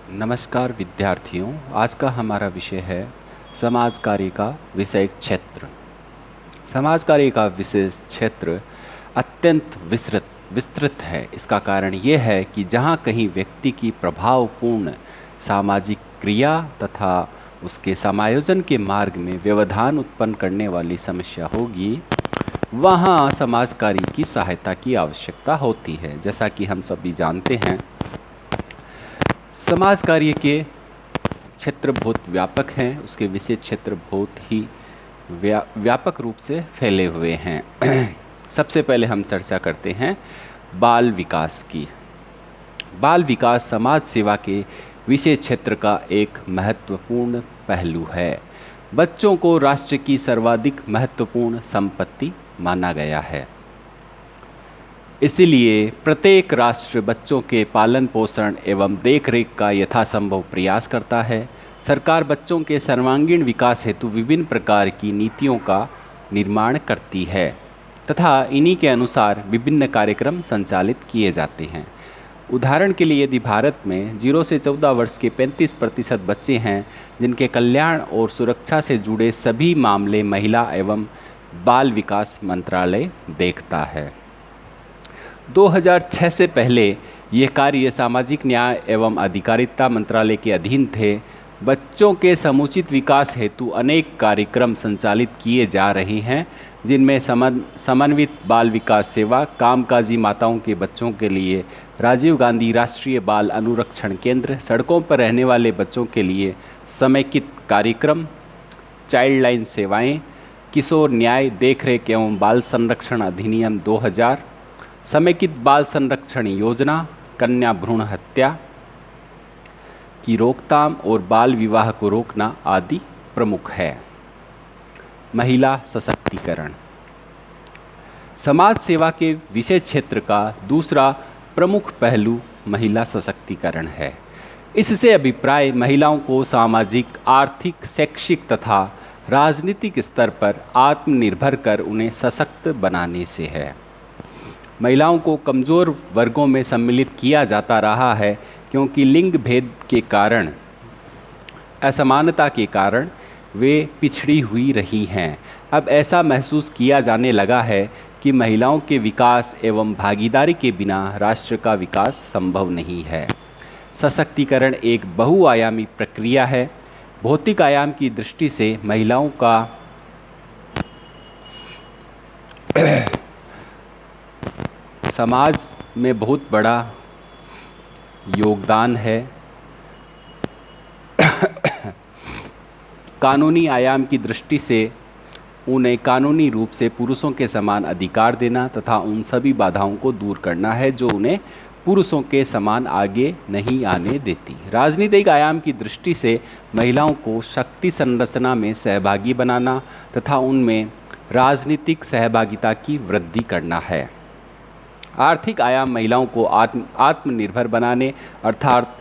नमस्कार विद्यार्थियों, आज का हमारा विषय है समाज कार्य का विषय क्षेत्र। समाज कार्य का विशेष क्षेत्र अत्यंत विस्तृत है। इसका कारण ये है कि जहाँ कहीं व्यक्ति की प्रभावपूर्ण सामाजिक क्रिया तथा उसके समायोजन के मार्ग में व्यवधान उत्पन्न करने वाली समस्या होगी, वहाँ समाज कार्य की सहायता की आवश्यकता होती है। जैसा कि हम सभी जानते हैं, समाज कार्य के क्षेत्र बहुत व्यापक हैं, उसके विशेष क्षेत्र बहुत ही व्यापक रूप से फैले हुए हैं। सबसे पहले हम चर्चा करते हैं बाल विकास की। बाल विकास समाज सेवा के विशेष क्षेत्र का एक महत्वपूर्ण पहलू है। बच्चों को राष्ट्र की सर्वाधिक महत्वपूर्ण संपत्ति माना गया है। इसलिए प्रत्येक राष्ट्र बच्चों के पालन पोषण एवं देखरेख का यथासंभव प्रयास करता है। सरकार बच्चों के सर्वांगीण विकास हेतु विभिन्न प्रकार की नीतियों का निर्माण करती है तथा इन्हीं के अनुसार विभिन्न कार्यक्रम संचालित किए जाते हैं। उदाहरण के लिए यदि भारत में 0 से 14 वर्ष के 35% बच्चे हैं जिनके कल्याण और सुरक्षा से जुड़े सभी मामले महिला एवं बाल विकास मंत्रालय देखता है। 2006 से पहले ये कार्य सामाजिक न्याय एवं अधिकारिता मंत्रालय के अधीन थे। बच्चों के समुचित विकास हेतु अनेक कार्यक्रम संचालित किए जा रहे हैं, जिनमें समन्वित बाल विकास सेवा, कामकाजी माताओं के बच्चों के लिए राजीव गांधी राष्ट्रीय बाल अनुरक्षण केंद्र, सड़कों पर रहने वाले बच्चों के लिए समेकित कार्यक्रम, चाइल्ड लाइन सेवाएँ, किशोर न्याय देखरेख एवं बाल संरक्षण अधिनियम 2000, समेकित बाल संरक्षण योजना, कन्या भ्रूण हत्या की रोकथाम और बाल विवाह को रोकना आदि प्रमुख है। महिला सशक्तिकरण समाज सेवा के विशेष क्षेत्र का दूसरा प्रमुख पहलू महिला सशक्तिकरण है। इससे अभिप्राय महिलाओं को सामाजिक, आर्थिक, शैक्षिक तथा राजनीतिक स्तर पर आत्मनिर्भर कर उन्हें सशक्त बनाने से है। महिलाओं को कमज़ोर वर्गों में सम्मिलित किया जाता रहा है क्योंकि लिंग भेद के कारण, असमानता के कारण वे पिछड़ी हुई रही हैं। अब ऐसा महसूस किया जाने लगा है कि महिलाओं के विकास एवं भागीदारी के बिना राष्ट्र का विकास संभव नहीं है। सशक्तिकरण एक बहुआयामी प्रक्रिया है। भौतिक आयाम की दृष्टि से महिलाओं का समाज में बहुत बड़ा योगदान है। कानूनी आयाम की दृष्टि से उन्हें कानूनी रूप से पुरुषों के समान अधिकार देना तथा उन सभी बाधाओं को दूर करना है जो उन्हें पुरुषों के समान आगे नहीं आने देती। राजनीतिक आयाम की दृष्टि से महिलाओं को शक्ति संरचना में सहभागी बनाना तथा उनमें राजनीतिक सहभागिता की वृद्धि करना है। आर्थिक आयाम महिलाओं को आत्मनिर्भर बनाने अर्थात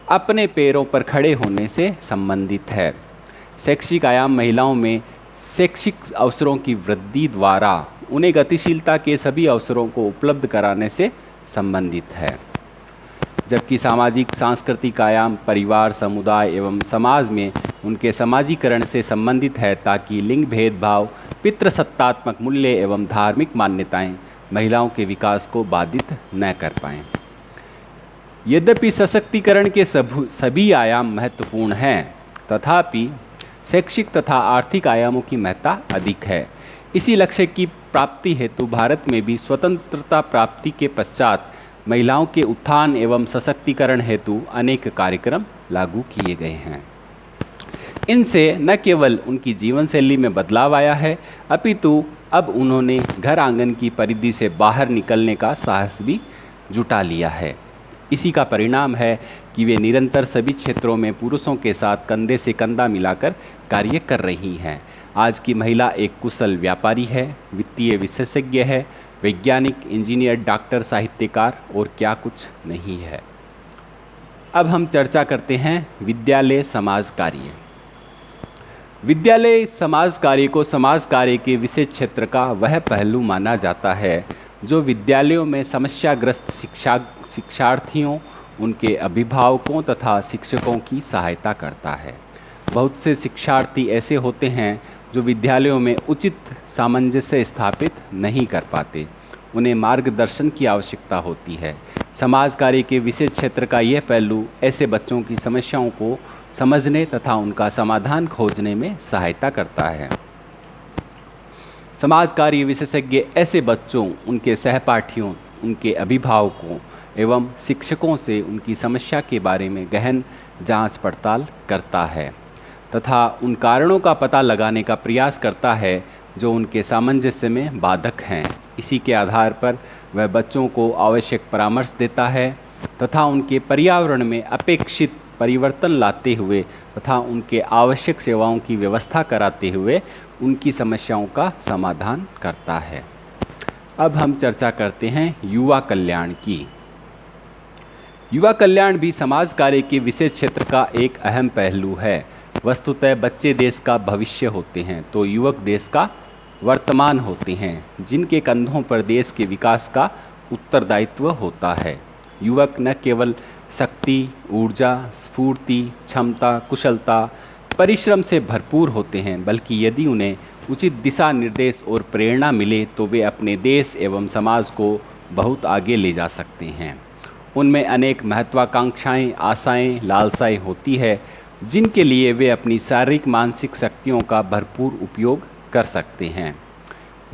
अपने पैरों पर खड़े होने से संबंधित है। शैक्षिक आयाम महिलाओं में शैक्षिक अवसरों की वृद्धि द्वारा उन्हें गतिशीलता के सभी अवसरों को उपलब्ध कराने से संबंधित है। जबकि सामाजिक सांस्कृतिक आयाम परिवार, समुदाय एवं समाज में उनके समाजीकरण से संबंधित है ताकि लिंग भेदभाव, पितृसत्तात्मक मूल्य एवं धार्मिक मान्यताएं महिलाओं के विकास को बाधित न कर पाएं। यद्यपि सशक्तिकरण के सभी आयाम महत्वपूर्ण हैं, तथापि शैक्षिक तथा आर्थिक आयामों की महत्ता अधिक है। इसी लक्ष्य की प्राप्ति हेतु भारत में भी स्वतंत्रता प्राप्ति के पश्चात महिलाओं के उत्थान एवं सशक्तिकरण हेतु अनेक कार्यक्रम लागू किए गए हैं। इनसे न केवल उनकी जीवन शैली में बदलाव आया है, अपितु अब उन्होंने घर आंगन की परिधि से बाहर निकलने का साहस भी जुटा लिया है। इसी का परिणाम है कि वे निरंतर सभी क्षेत्रों में पुरुषों के साथ कंधे से कंधा मिलाकर कार्य कर रही हैं। आज की महिला एक कुशल व्यापारी है, वित्तीय विशेषज्ञ है, वैज्ञानिक, इंजीनियर, डॉक्टर, साहित्यकार और क्या कुछ नहीं है। अब हम चर्चा करते हैं विद्यालय समाज कार्य। विद्यालय समाज कार्य को समाज कार्य के विशेष क्षेत्र का वह पहलू माना जाता है जो विद्यालयों में समस्याग्रस्त शिक्षार्थियों उनके अभिभावकों तथा शिक्षकों की सहायता करता है। बहुत से शिक्षार्थी ऐसे होते हैं जो विद्यालयों में उचित सामंजस्य स्थापित नहीं कर पाते। उन्हें मार्गदर्शन की आवश्यकता होती है। समाज कार्य के विशेष क्षेत्र का यह पहलू ऐसे बच्चों की समस्याओं को समझने तथा उनका समाधान खोजने में सहायता करता है। समाज कार्य विशेषज्ञ ऐसे बच्चों, उनके सहपाठियों, उनके अभिभावकों एवं शिक्षकों से उनकी समस्या के बारे में गहन जांच पड़ताल करता है तथा उन कारणों का पता लगाने का प्रयास करता है जो उनके सामंजस्य में बाधक हैं। इसी के आधार पर वह बच्चों को आवश्यक परामर्श देता है तथा उनके पर्यावरण में अपेक्षित परिवर्तन लाते हुए तथा उनके आवश्यक सेवाओं की व्यवस्था कराते हुए उनकी समस्याओं का समाधान करता है। अब हम चर्चा करते हैं युवा कल्याण की। युवा कल्याण भी समाज कार्य के विशेष क्षेत्र का एक अहम पहलू है। वस्तुतः बच्चे देश का भविष्य होते हैं तो युवक देश का वर्तमान होते हैं, जिनके कंधों पर देश के विकास का उत्तरदायित्व होता है। युवक न केवल शक्ति, ऊर्जा, स्फूर्ति, क्षमता, कुशलता, परिश्रम से भरपूर होते हैं, बल्कि यदि उन्हें उचित दिशा निर्देश और प्रेरणा मिले तो वे अपने देश एवं समाज को बहुत आगे ले जा सकते हैं। उनमें अनेक महत्वाकांक्षाएं, आशाएं, लालसाएं होती है जिनके लिए वे अपनी शारीरिक मानसिक शक्तियों का भरपूर उपयोग कर सकते हैं।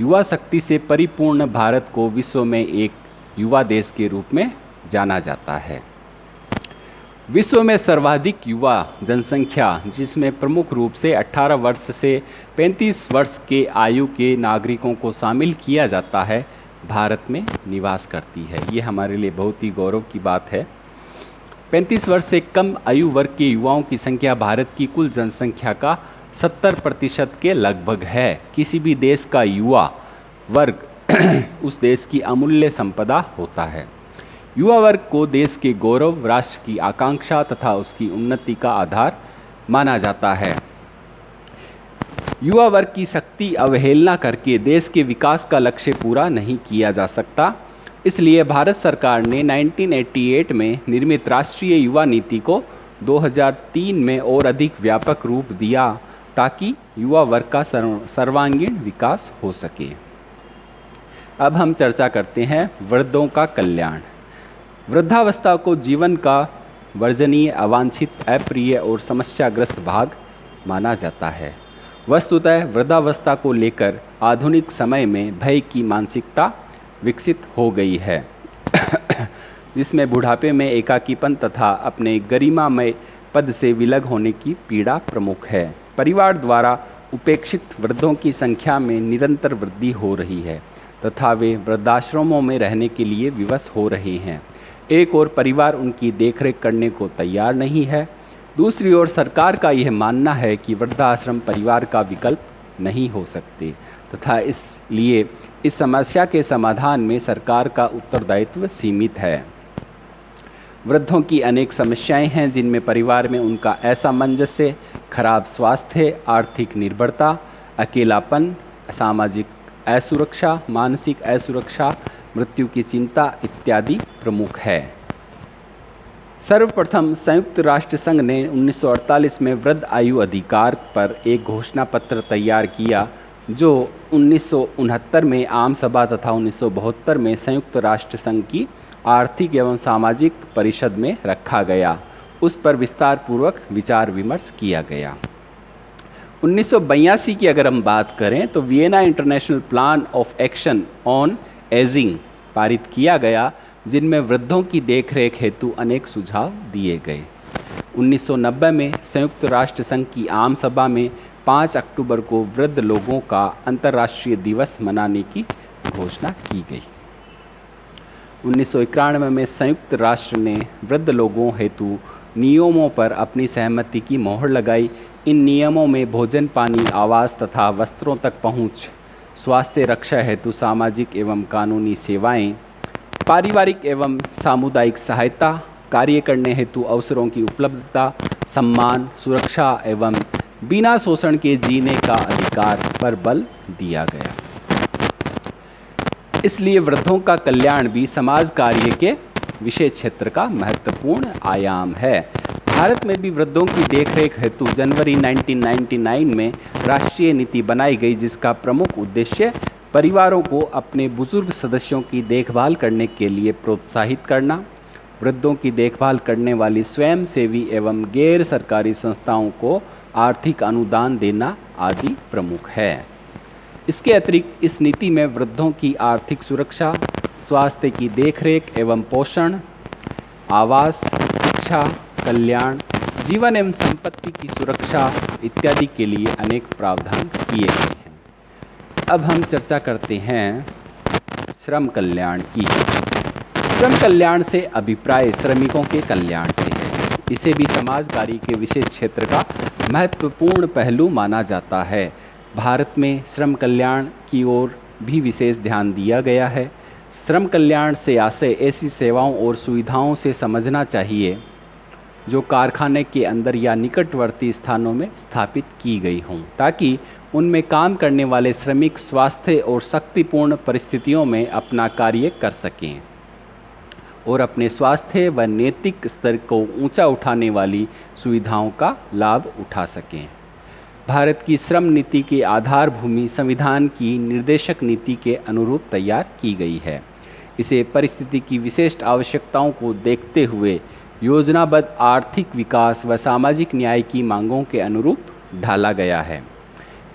युवा शक्ति से परिपूर्ण भारत को विश्व में एक युवा देश के रूप में जाना जाता है। विश्व में सर्वाधिक युवा जनसंख्या, जिसमें प्रमुख रूप से 18 वर्ष से 35 वर्ष के आयु के नागरिकों को शामिल किया जाता है, भारत में निवास करती है। ये हमारे लिए बहुत ही गौरव की बात है। 35 वर्ष से कम आयु वर्ग के युवाओं की संख्या भारत की कुल जनसंख्या का 70% के लगभग है। किसी भी देश का युवा वर्ग उस देश की अमूल्य संपदा होता है। युवा वर्ग को देश के गौरव, राष्ट्र की आकांक्षा तथा उसकी उन्नति का आधार माना जाता है। युवा वर्ग की शक्ति अवहेलना करके देश के विकास का लक्ष्य पूरा नहीं किया जा सकता। इसलिए भारत सरकार ने 1988 में निर्मित राष्ट्रीय युवा नीति को 2003 में और अधिक व्यापक रूप दिया ताकि युवा वर्ग का सर्वांगीण विकास हो सके। अब हम चर्चा करते हैं वृद्धों का कल्याण। वृद्धावस्था को जीवन का वर्जनीय, अवांछित, अप्रिय और समस्याग्रस्त भाग माना जाता है। वस्तुतः वृद्धावस्था को लेकर आधुनिक समय में भय की मानसिकता विकसित हो गई है जिसमें बुढ़ापे में एकाकीपन तथा अपने गरिमामय पद से विलग होने की पीड़ा प्रमुख है। परिवार द्वारा उपेक्षित वृद्धों की संख्या में निरंतर वृद्धि हो रही है तथा वे वृद्धाश्रमों में रहने के लिए विवश हो रहे हैं। एक ओर परिवार उनकी देखरेख करने को तैयार नहीं है, दूसरी ओर सरकार का यह मानना है कि वृद्धाश्रम परिवार का विकल्प नहीं हो सकते तथा इसलिए इस समस्या के समाधान में सरकार का उत्तरदायित्व सीमित है। वृद्धों की अनेक समस्याएं हैं जिनमें परिवार में उनका असामंजस्य, खराब स्वास्थ्य, आर्थिक निर्भरता, अकेलापन, सामाजिक असुरक्षा, मानसिक असुरक्षा, मृत्यु की चिंता इत्यादि प्रमुख है। सर्वप्रथम संयुक्त राष्ट्र संघ ने 1948 में वृद्ध आयु अधिकार पर एक घोषणा पत्र तैयार किया जो 1969 में आम सभा तथा 1972 में संयुक्त राष्ट्र संघ की आर्थिक एवं सामाजिक परिषद में रखा गया। उस पर विस्तार पूर्वक विचार विमर्श किया गया। 1982 की अगर हम बात करें तो Vienna international plan of action on ageing पारित किया गया, जिनमें वृद्धों की देखरेख हेतु अनेक सुझाव दिए गए। 1990 में संयुक्त राष्ट्र संघ की आम सभा में 5 अक्टूबर को वृद्ध लोगों का अंतर्राष्ट्रीय दिवस मनाने की घोषणा की गई। 1991 में संयुक्त राष्ट्र ने वृद्ध लोगों हेतु नियमों पर अपनी सहमति की मोहर लगाई। इन नियमों में भोजन, पानी, आवास तथा वस्त्रों तक पहुँच, स्वास्थ्य रक्षा हेतु सामाजिक एवं कानूनी सेवाएं, पारिवारिक एवं सामुदायिक सहायता, कार्य करने हेतु अवसरों की उपलब्धता, सम्मान, सुरक्षा एवं बिना शोषण के जीने का अधिकार पर बल दिया गया। इसलिए वृद्धों का कल्याण भी समाज कार्य के विशेष क्षेत्र का महत्वपूर्ण आयाम है। भारत में भी वृद्धों की देखरेख हेतु जनवरी 1999 में राष्ट्रीय नीति बनाई गई, जिसका प्रमुख उद्देश्य परिवारों को अपने बुजुर्ग सदस्यों की देखभाल करने के लिए प्रोत्साहित करना, वृद्धों की देखभाल करने वाली स्वयंसेवी एवं गैर सरकारी संस्थाओं को आर्थिक अनुदान देना आदि प्रमुख है। इसके अतिरिक्त इस नीति में वृद्धों की आर्थिक सुरक्षा, स्वास्थ्य की देखरेख एवं पोषण, आवास, शिक्षा, कल्याण, जीवन एवं संपत्ति की सुरक्षा इत्यादि के लिए अनेक प्रावधान किए गए हैं। अब हम चर्चा करते हैं श्रम कल्याण की। श्रम कल्याण से अभिप्राय श्रमिकों के कल्याण से है। इसे भी समाज कार्य के विशेष क्षेत्र का महत्वपूर्ण पहलू माना जाता है। भारत में श्रम कल्याण की ओर भी विशेष ध्यान दिया गया है। श्रम कल्याण से आशय ऐसी सेवाओं और सुविधाओं से समझना चाहिए जो कारखाने के अंदर या निकटवर्ती स्थानों में स्थापित की गई हों, ताकि उनमें काम करने वाले श्रमिक स्वास्थ्य और शक्तिपूर्ण परिस्थितियों में अपना कार्य कर सकें और अपने स्वास्थ्य व नैतिक स्तर को ऊंचा उठाने वाली सुविधाओं का लाभ उठा सकें। भारत की श्रम नीति की आधार भूमि संविधान की निर्देशक नीति के अनुरूप तैयार की गई है। इसे परिस्थिति की विशिष्ट आवश्यकताओं को देखते हुए योजनाबद्ध आर्थिक विकास व सामाजिक न्याय की मांगों के अनुरूप ढाला गया है।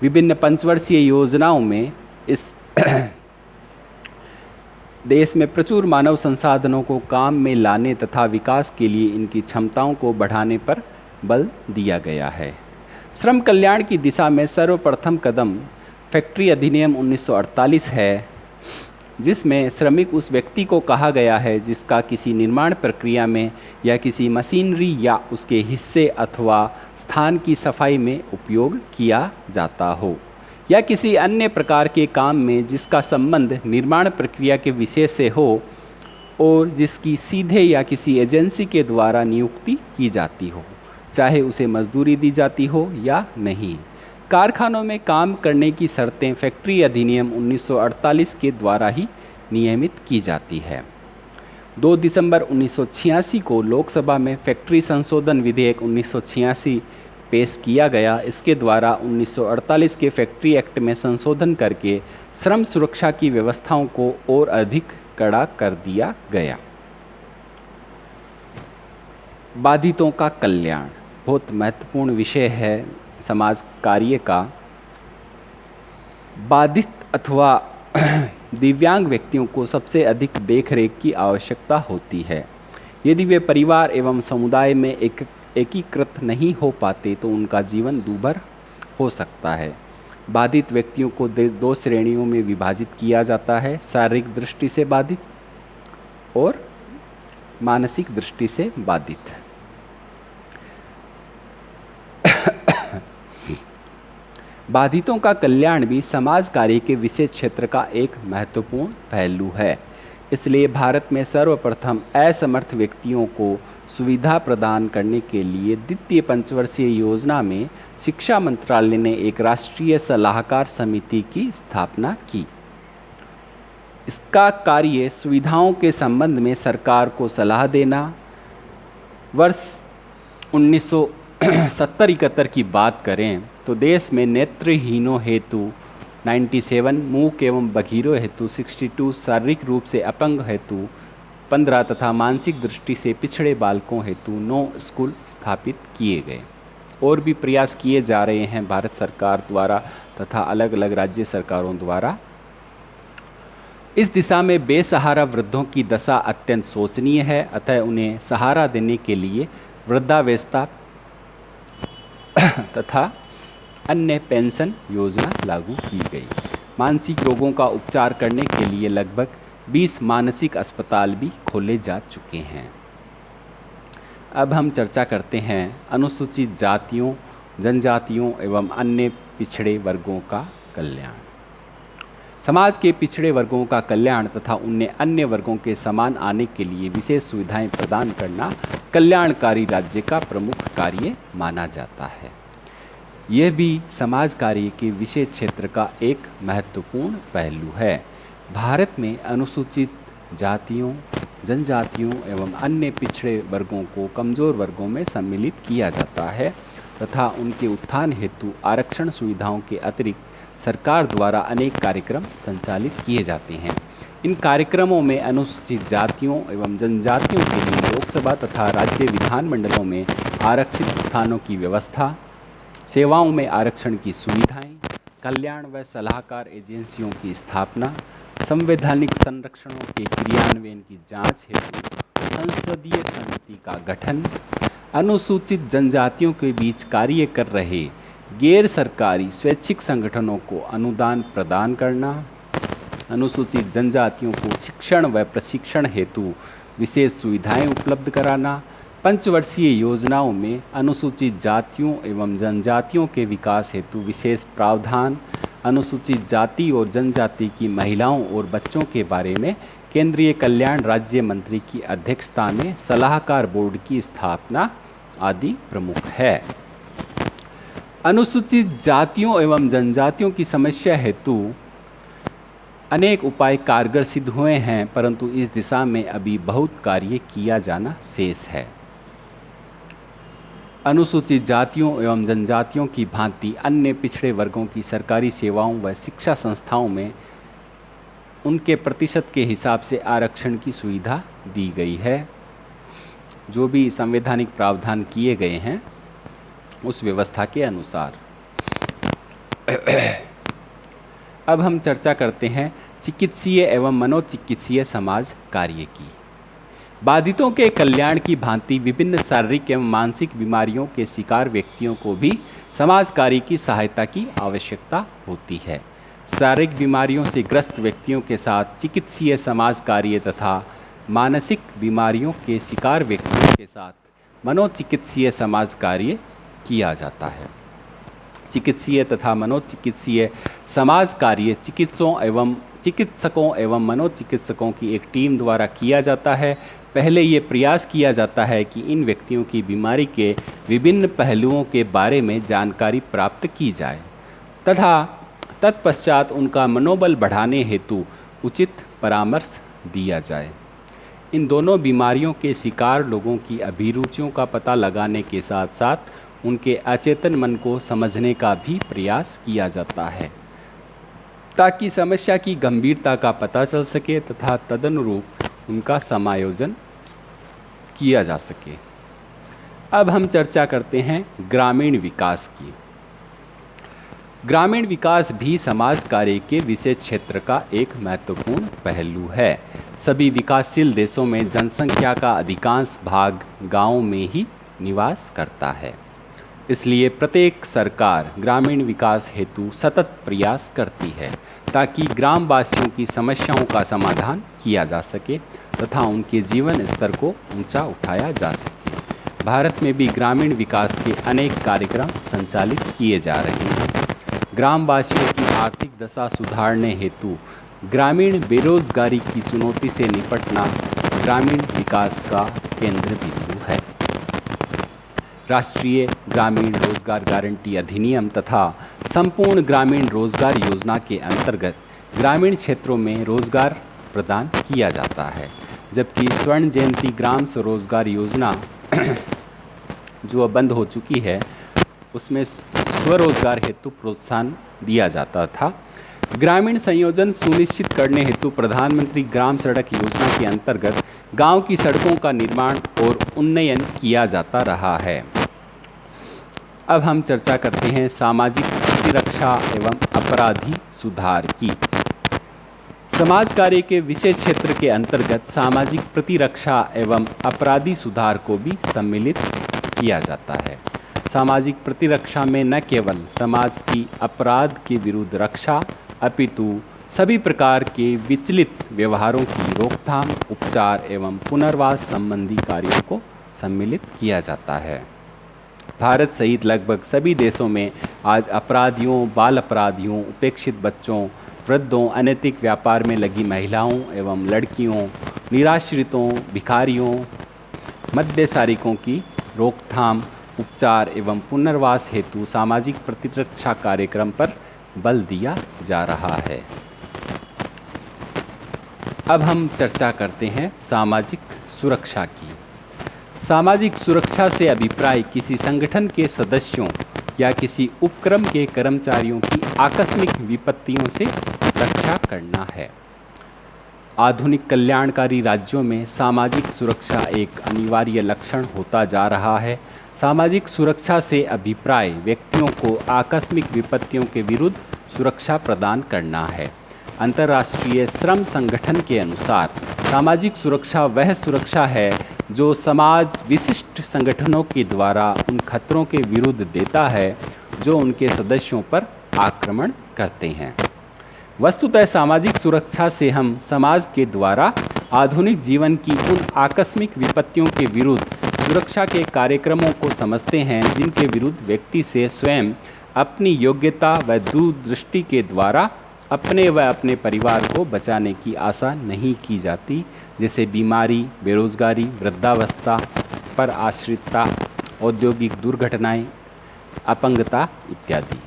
विभिन्न पंचवर्षीय योजनाओं में इस देश में प्रचुर मानव संसाधनों को काम में लाने तथा विकास के लिए इनकी क्षमताओं को बढ़ाने पर बल दिया गया है। श्रम कल्याण की दिशा में सर्वप्रथम कदम फैक्ट्री अधिनियम 1948 है, जिसमें श्रमिक उस व्यक्ति को कहा गया है जिसका किसी निर्माण प्रक्रिया में या किसी मशीनरी या उसके हिस्से अथवा स्थान की सफाई में उपयोग किया जाता हो, या किसी अन्य प्रकार के काम में जिसका संबंध निर्माण प्रक्रिया के विषय से हो और जिसकी सीधे या किसी एजेंसी के द्वारा नियुक्ति की जाती हो, चाहे उसे मजदूरी दी जाती हो या नहीं। कारखानों में काम करने की शर्तें फैक्ट्री अधिनियम 1948 के द्वारा ही नियमित की जाती है। 2 दिसंबर 1986 को लोकसभा में फैक्ट्री संशोधन विधेयक 1986 पेश किया गया। इसके द्वारा 1948 के फैक्ट्री एक्ट में संशोधन करके श्रम सुरक्षा की व्यवस्थाओं को और अधिक कड़ा कर दिया गया। बाधितों का कल्याण बहुत महत्वपूर्ण विषय है समाज कार्य का। बाधित अथवा दिव्यांग व्यक्तियों को सबसे अधिक देखरेख की आवश्यकता होती है। यदि वे परिवार एवं समुदाय में एकीकृत नहीं हो पाते तो उनका जीवन दूभर हो सकता है। बाधित व्यक्तियों को 2 श्रेणियों में विभाजित किया जाता है, शारीरिक दृष्टि से बाधित और मानसिक दृष्टि से बाधित। बाधितों का कल्याण भी समाज कार्य के विशेष क्षेत्र का एक महत्वपूर्ण पहलू है। इसलिए भारत में सर्वप्रथम असमर्थ व्यक्तियों को सुविधा प्रदान करने के लिए द्वितीय पंचवर्षीय योजना में शिक्षा मंत्रालय ने एक राष्ट्रीय सलाहकार समिति की स्थापना की। इसका कार्य सुविधाओं के संबंध में सरकार को सलाह देना। वर्ष 1970-71 की बात करें तो देश में नेत्रहीनों हेतु 97, मूक एवं बधिरों हेतु 62, शारीरिक रूप से अपंग हेतु 15 तथा मानसिक दृष्टि से पिछड़े बालकों हेतु 9 स्कूल स्थापित किए गए। और भी प्रयास किए जा रहे हैं भारत सरकार द्वारा तथा अलग अलग राज्य सरकारों द्वारा। इस दिशा में बेसहारा वृद्धों की दशा अत्यंत शोचनीय है, अतः उन्हें सहारा देने के लिए वृद्धावस्था तथा अन्य पेंशन योजना लागू की गई। मानसिक रोगों का उपचार करने के लिए लगभग 20 मानसिक अस्पताल भी खोले जा चुके हैं। अब हम चर्चा करते हैं अनुसूचित जातियों, जनजातियों एवं अन्य पिछड़े वर्गों का कल्याण। समाज के पिछड़े वर्गों का कल्याण तथा उन्हें अन्य वर्गों के समान आने के लिए विशेष सुविधाएं प्रदान करना कल्याणकारी राज्य का प्रमुख कार्य माना जाता है। यह भी समाज कार्य के विशेष क्षेत्र का एक महत्वपूर्ण पहलू है। भारत में अनुसूचित जातियों, जनजातियों एवं अन्य पिछड़े वर्गों को कमज़ोर वर्गों में सम्मिलित किया जाता है तथा उनके उत्थान हेतु आरक्षण सुविधाओं के अतिरिक्त सरकार द्वारा अनेक कार्यक्रम संचालित किए जाते हैं। इन कार्यक्रमों में अनुसूचित जातियों एवं जनजातियों के लिए लोकसभा तथा राज्य विधानमंडलों में आरक्षित स्थानों की व्यवस्था, सेवाओं में आरक्षण की सुविधाएं, कल्याण व सलाहकार एजेंसियों की स्थापना, संवैधानिक संरक्षणों के क्रियान्वयन की जांच हेतु संसदीय समिति का गठन, अनुसूचित जनजातियों के बीच कार्य कर रहे गैर सरकारी स्वैच्छिक संगठनों को अनुदान प्रदान करना, अनुसूचित जनजातियों को शिक्षण व प्रशिक्षण हेतु विशेष सुविधाएं उपलब्ध कराना, पंचवर्षीय योजनाओं में अनुसूचित जातियों एवं जनजातियों के विकास हेतु विशेष प्रावधान, अनुसूचित जाति और जनजाति की महिलाओं और बच्चों के बारे में केंद्रीय कल्याण राज्य मंत्री की अध्यक्षता में सलाहकार बोर्ड की स्थापना आदि प्रमुख है। अनुसूचित जातियों एवं जनजातियों की समस्या हेतु अनेक उपाय कारगर सिद्ध हुए हैं, परंतु इस दिशा में अभी बहुत कार्य किया जाना शेष है। अनुसूचित जातियों एवं जनजातियों की भांति अन्य पिछड़े वर्गों की सरकारी सेवाओं व शिक्षा संस्थाओं में उनके प्रतिशत के हिसाब से आरक्षण की सुविधा दी गई है। जो भी संवैधानिक प्रावधान किए गए हैं उस व्यवस्था के अनुसार। अब हम चर्चा करते हैं चिकित्सीय एवं मनोचिकित्सीय समाज कार्य की। बाधितों के कल्याण की भांति विभिन्न शारीरिक एवं मानसिक बीमारियों के शिकार व्यक्तियों को भी समाज कार्य की सहायता की आवश्यकता होती है। शारीरिक बीमारियों से ग्रस्त व्यक्तियों के साथ चिकित्सीय समाज कार्य तथा मानसिक बीमारियों के शिकार व्यक्तियों के साथ मनोचिकित्सीय समाज कार्य किया जाता है। चिकित्सीय तथा मनोचिकित्सीय समाज कार्य चिकित्सकों एवं मनोचिकित्सकों की एक टीम द्वारा किया जाता है। पहले ये प्रयास किया जाता है कि इन व्यक्तियों की बीमारी के विभिन्न पहलुओं के बारे में जानकारी प्राप्त की जाए तथा तत्पश्चात उनका मनोबल बढ़ाने हेतु उचित परामर्श दिया जाए। इन दोनों बीमारियों के शिकार लोगों की अभिरुचियों का पता लगाने के साथ साथ उनके अचेतन मन को समझने का भी प्रयास किया जाता है ताकि समस्या की गंभीरता का पता चल सके तथा तदनुरूप उनका समायोजन किया जा सके। अब हम चर्चा करते हैं ग्रामीण विकास की। ग्रामीण विकास भी समाज कार्य के विषय क्षेत्र का एक महत्वपूर्ण पहलू है। सभी विकासशील देशों में जनसंख्या का अधिकांश भाग गांवों में ही निवास करता है। इसलिए प्रत्येक सरकार ग्रामीण विकास हेतु सतत प्रयास करती है ताकि ग्रामवासियों की समस्याओं का समाधान किया जा सके तथा उनके जीवन स्तर को ऊंचा उठाया जा सके। भारत में भी ग्रामीण विकास के अनेक कार्यक्रम संचालित किए जा रहे हैं। ग्रामवासियों की आर्थिक दशा सुधारने हेतु ग्रामीण बेरोजगारी की चुनौती से निपटना ग्रामीण विकास का केंद्र बिंदु है। राष्ट्रीय ग्रामीण रोजगार गारंटी अधिनियम तथा संपूर्ण ग्रामीण रोजगार योजना के अंतर्गत ग्रामीण क्षेत्रों में रोजगार प्रदान किया जाता है, जबकि स्वर्ण जयंती ग्राम स्वरोजगार योजना जो अब बंद हो चुकी है उसमें स्वरोजगार हेतु प्रोत्साहन दिया जाता था। ग्रामीण संयोजन सुनिश्चित करने हेतु प्रधानमंत्री ग्राम सड़क योजना के अंतर्गत गांव की सड़कों का निर्माण और उन्नयन किया जाता रहा है। अब हम चर्चा करते हैं सामाजिक प्रतिरक्षा एवं अपराधी सुधार की। समाज कार्य के विषय क्षेत्र के अंतर्गत सामाजिक प्रतिरक्षा एवं अपराधी सुधार को भी सम्मिलित किया जाता है। सामाजिक प्रतिरक्षा में न केवल समाज की अपराध के विरुद्ध रक्षा अपितु सभी प्रकार के विचलित व्यवहारों की रोकथाम, उपचार एवं पुनर्वास संबंधी कार्यों को सम्मिलित किया जाता है। भारत सहित लगभग सभी देशों में आज अपराधियों, बाल अपराधियों, उपेक्षित बच्चों, वृद्धों, अनैतिक व्यापार में लगी महिलाओं एवं लड़कियों, निराश्रितों, भिखारियों, मद्यसारिकों की रोकथाम, उपचार एवं पुनर्वास हेतु सामाजिक प्रतिरक्षा कार्यक्रम पर बल दिया जा रहा है। अब हम चर्चा करते हैं सामाजिक सुरक्षा की। सामाजिक सुरक्षा से अभिप्राय किसी संगठन के सदस्यों या किसी उपक्रम के कर्मचारियों की आकस्मिक विपत्तियों से रक्षा करना है। आधुनिक कल्याणकारी राज्यों में सामाजिक सुरक्षा एक अनिवार्य लक्षण होता जा रहा है। सामाजिक सुरक्षा से अभिप्राय व्यक्तियों को आकस्मिक विपत्तियों के विरुद्ध सुरक्षा प्रदान करना है। अंतर्राष्ट्रीय श्रम संगठन के अनुसार सामाजिक सुरक्षा वह सुरक्षा है जो समाज विशिष्ट संगठनों के द्वारा उन खतरों के विरुद्ध देता है जो उनके सदस्यों पर आक्रमण करते हैं। वस्तुतः सामाजिक सुरक्षा से हम समाज के द्वारा आधुनिक जीवन की उन आकस्मिक विपत्तियों के विरुद्ध सुरक्षा के कार्यक्रमों को समझते हैं जिनके विरुद्ध व्यक्ति से स्वयं अपनी योग्यता व दूरदृष्टि के द्वारा अपने व अपने परिवार को बचाने की आशा नहीं की जाती, जैसे बीमारी, बेरोजगारी, वृद्धावस्था पर आश्रितता, औद्योगिक दुर्घटनाएं, अपंगता इत्यादि।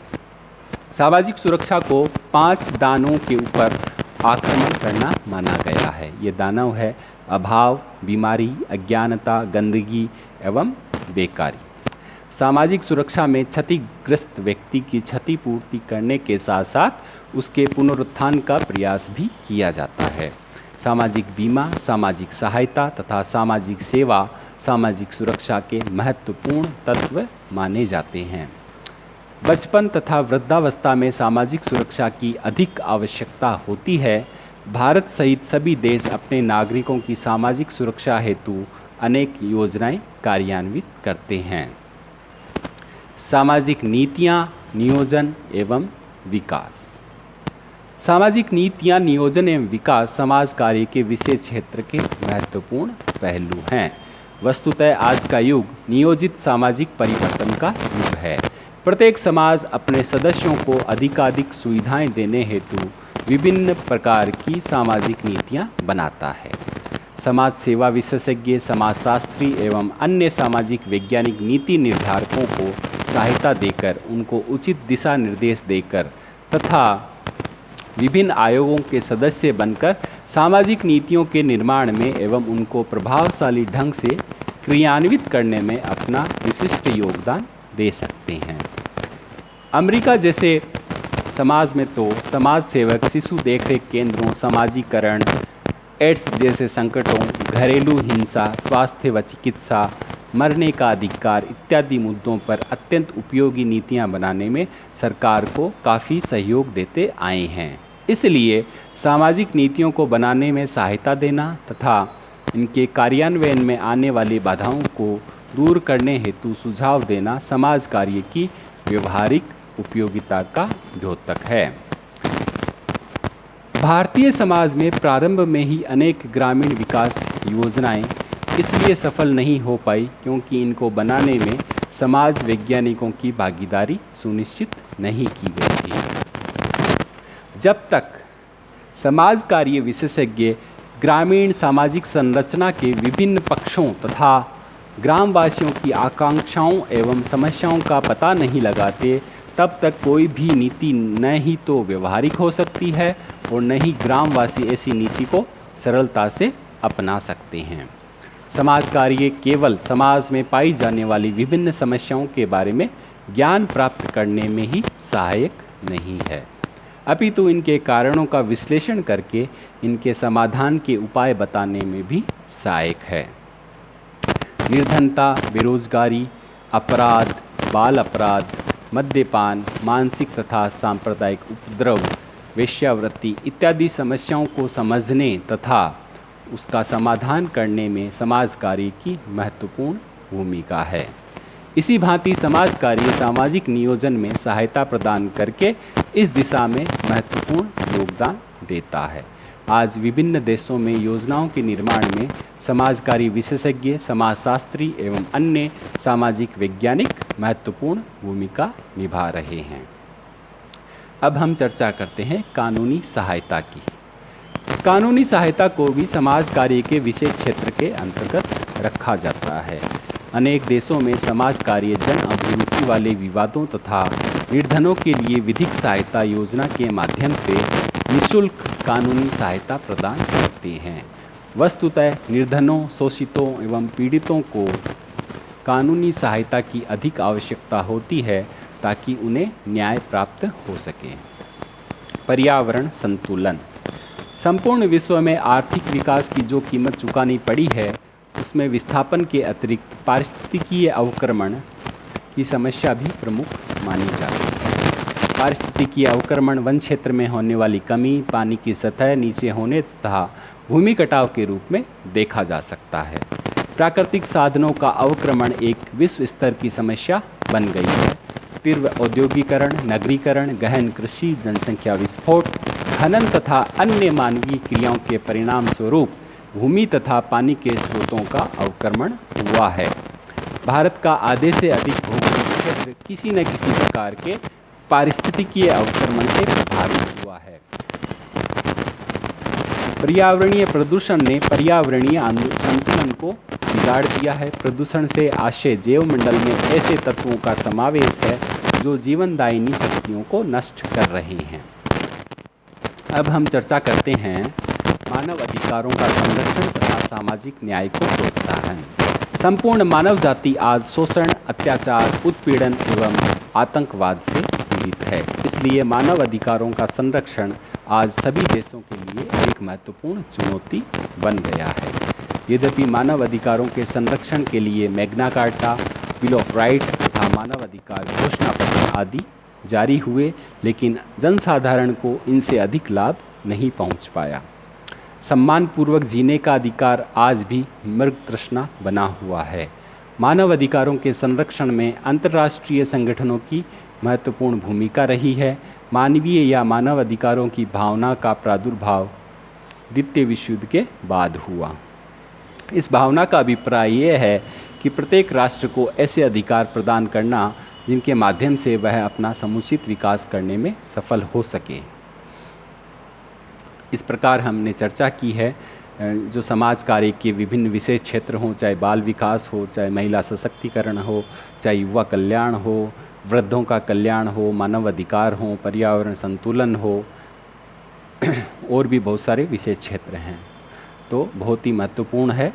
सामाजिक सुरक्षा को 5 दानों के ऊपर आक्रमण करना माना गया है। ये दानव है अभाव, बीमारी, अज्ञानता, गंदगी एवं बेकारी। सामाजिक सुरक्षा में क्षतिग्रस्त व्यक्ति की क्षतिपूर्ति करने के साथ साथ उसके पुनरुत्थान का प्रयास भी किया जाता है। सामाजिक बीमा, सामाजिक सहायता तथा सामाजिक सेवा सामाजिक सुरक्षा के महत्वपूर्ण तत्व माने जाते हैं। बचपन तथा वृद्धावस्था में सामाजिक सुरक्षा की अधिक आवश्यकता होती है। भारत सहित सभी देश अपने नागरिकों की सामाजिक सुरक्षा हेतु अनेक योजनाएं कार्यान्वित करते हैं। सामाजिक नीतियां, नियोजन एवं विकास। सामाजिक नीतियां, नियोजन एवं विकास समाज कार्य के विशेष क्षेत्र के महत्वपूर्ण पहलू हैं। वस्तुतः आज का युग नियोजित सामाजिक परिवर्तन का युग है। प्रत्येक समाज अपने सदस्यों को अधिकाधिक सुविधाएं देने हेतु विभिन्न प्रकार की सामाजिक नीतियां बनाता है। समाज सेवा विशेषज्ञ, समाजशास्त्री एवं अन्य सामाजिक वैज्ञानिक नीति निर्धारकों को सहायता देकर, उनको उचित दिशा निर्देश देकर तथा विभिन्न आयोगों के सदस्य बनकर सामाजिक नीतियों के निर्माण में एवं उनको प्रभावशाली ढंग से क्रियान्वित करने में अपना विशिष्ट योगदान दे सकते हैं। अमेरिका जैसे समाज में तो समाज सेवक शिशु देखरेख केंद्रों, समाजीकरण, एड्स जैसे संकटों, घरेलू हिंसा, स्वास्थ्य व चिकित्सा, मरने का अधिकार इत्यादि मुद्दों पर अत्यंत उपयोगी नीतियां बनाने में सरकार को काफ़ी सहयोग देते आए हैं। इसलिए सामाजिक नीतियों को बनाने में सहायता देना तथा इनके कार्यान्वयन में आने वाली बाधाओं को दूर करने हेतु सुझाव देना समाज कार्य की व्यवहारिक उपयोगिता का द्योतक है। भारतीय समाज में प्रारंभ में ही अनेक ग्रामीण विकास योजनाएं इसलिए सफल नहीं हो पाई क्योंकि इनको बनाने में समाज वैज्ञानिकों की भागीदारी सुनिश्चित नहीं की गई थी। जब तक समाज कार्य विशेषज्ञ ग्रामीण सामाजिक संरचना के विभिन्न पक्षों तथा ग्रामवासियों की आकांक्षाओं एवं समस्याओं का पता नहीं लगाते, तब तक कोई भी नीति न ही तो व्यवहारिक हो सकती है और न ही ग्रामवासी ऐसी नीति को सरलता से अपना सकते हैं। समाज कार्य केवल समाज में पाई जाने वाली विभिन्न समस्याओं के बारे में ज्ञान प्राप्त करने में ही सहायक नहीं है, अपितु इनके कारणों का विश्लेषण करके इनके समाधान के उपाय बताने में भी सहायक है। निर्धनता, बेरोजगारी, अपराध, बाल अपराध, मद्यपान, मानसिक तथा सांप्रदायिक उपद्रव, वेश्यावृत्ति इत्यादि समस्याओं को समझने तथा उसका समाधान करने में समाज कार्य की महत्वपूर्ण भूमिका है। इसी भांति समाज कार्य सामाजिक नियोजन में सहायता प्रदान करके इस दिशा में महत्वपूर्ण योगदान देता है। आज विभिन्न देशों में योजनाओं के निर्माण में समाज कार्य विशेषज्ञ, समाजशास्त्री एवं अन्य सामाजिक वैज्ञानिक महत्वपूर्ण भूमिका निभा रहे हैं। अब हम चर्चा करते हैं कानूनी सहायता की। कानूनी सहायता को भी समाज कार्य के विशेष क्षेत्र के अंतर्गत रखा जाता है। अनेक देशों में समाज कार्य जन अभिरुचि वाले विवादों तथा निर्धनों के लिए विधिक सहायता योजना के माध्यम से निःशुल्क कानूनी सहायता प्रदान करता है। करते हैं। वस्तुतः निर्धनों, शोषितों एवं पीड़ितों को कानूनी सहायता की अधिक आवश्यकता होती है ताकि उन्हें न्याय प्राप्त हो सके। पर्यावरण संतुलन। संपूर्ण विश्व में आर्थिक विकास की जो कीमत चुकानी पड़ी है, उसमें विस्थापन के अतिरिक्त पारिस्थितिकीय अवक्रमण की समस्या भी प्रमुख मानी जाती है। पारिस्थितिकीय अवक्रमण वन क्षेत्र में होने वाली कमी, पानी की सतह नीचे होने तथा भूमि कटाव के रूप में देखा जा सकता है। प्राकृतिक साधनों का अवक्रमण एक विश्व स्तर की समस्या बन गई है। तीव्र औद्योगिकरण, नगरीकरण, गहन कृषि, जनसंख्या विस्फोट, खनन तथा अन्य मानवीय क्रियाओं के परिणाम स्वरूप भूमि तथा पानी के स्रोतों का अवक्रमण हुआ है। भारत का आधे से अधिक भौगोलिक क्षेत्र किसी न किसी प्रकार के पारिस्थितिकीय अवक्रमण से प्रभावित हुआ है। पर्यावरणीय प्रदूषण ने पर्यावरणीय संतुलन को बिगाड़ दिया है। प्रदूषण से आशय जैवमंडल में ऐसे तत्वों का समावेश है जो जीवनदायिनी शक्तियों को नष्ट कर रहे हैं। अब हम चर्चा करते हैं मानव अधिकारों का संरक्षण तथा सामाजिक न्याय को प्रोत्साहन। संपूर्ण मानव जाति आज शोषण, अत्याचार, उत्पीड़न एवं आतंकवाद से पीड़ित है। इसलिए मानव अधिकारों का संरक्षण आज सभी देशों के लिए एक महत्वपूर्ण चुनौती बन गया है। यद्यपि मानव अधिकारों के संरक्षण के लिए Magna carta, bill of rights तथा मानव अधिकार घोषणा पत्र आदि जारी हुए, लेकिन जनसाधारण को इनसे अधिक लाभ नहीं पहुंच पाया। सम्मानपूर्वक जीने का अधिकार आज भी मृग तृष्णा बना हुआ है। मानव अधिकारों के संरक्षण में अंतर्राष्ट्रीय संगठनों की महत्वपूर्ण भूमिका रही है। मानवीय या मानव अधिकारों की भावना का प्रादुर्भाव द्वितीय विश्व युद्ध के बाद हुआ। इस भावना का अभिप्राय यह है कि प्रत्येक राष्ट्र को ऐसे अधिकार प्रदान करना जिनके माध्यम से वह अपना समुचित विकास करने में सफल हो सके। इस प्रकार हमने चर्चा की है जो समाज कार्य के विभिन्न विशेष क्षेत्र हों, चाहे बाल विकास हो, चाहे महिला सशक्तिकरण हो, चाहे युवा कल्याण हो, वृद्धों का कल्याण हो, मानव अधिकार हो, पर्यावरण संतुलन हो, और भी बहुत सारे विशेष क्षेत्र हैं। तो बहुत ही महत्वपूर्ण है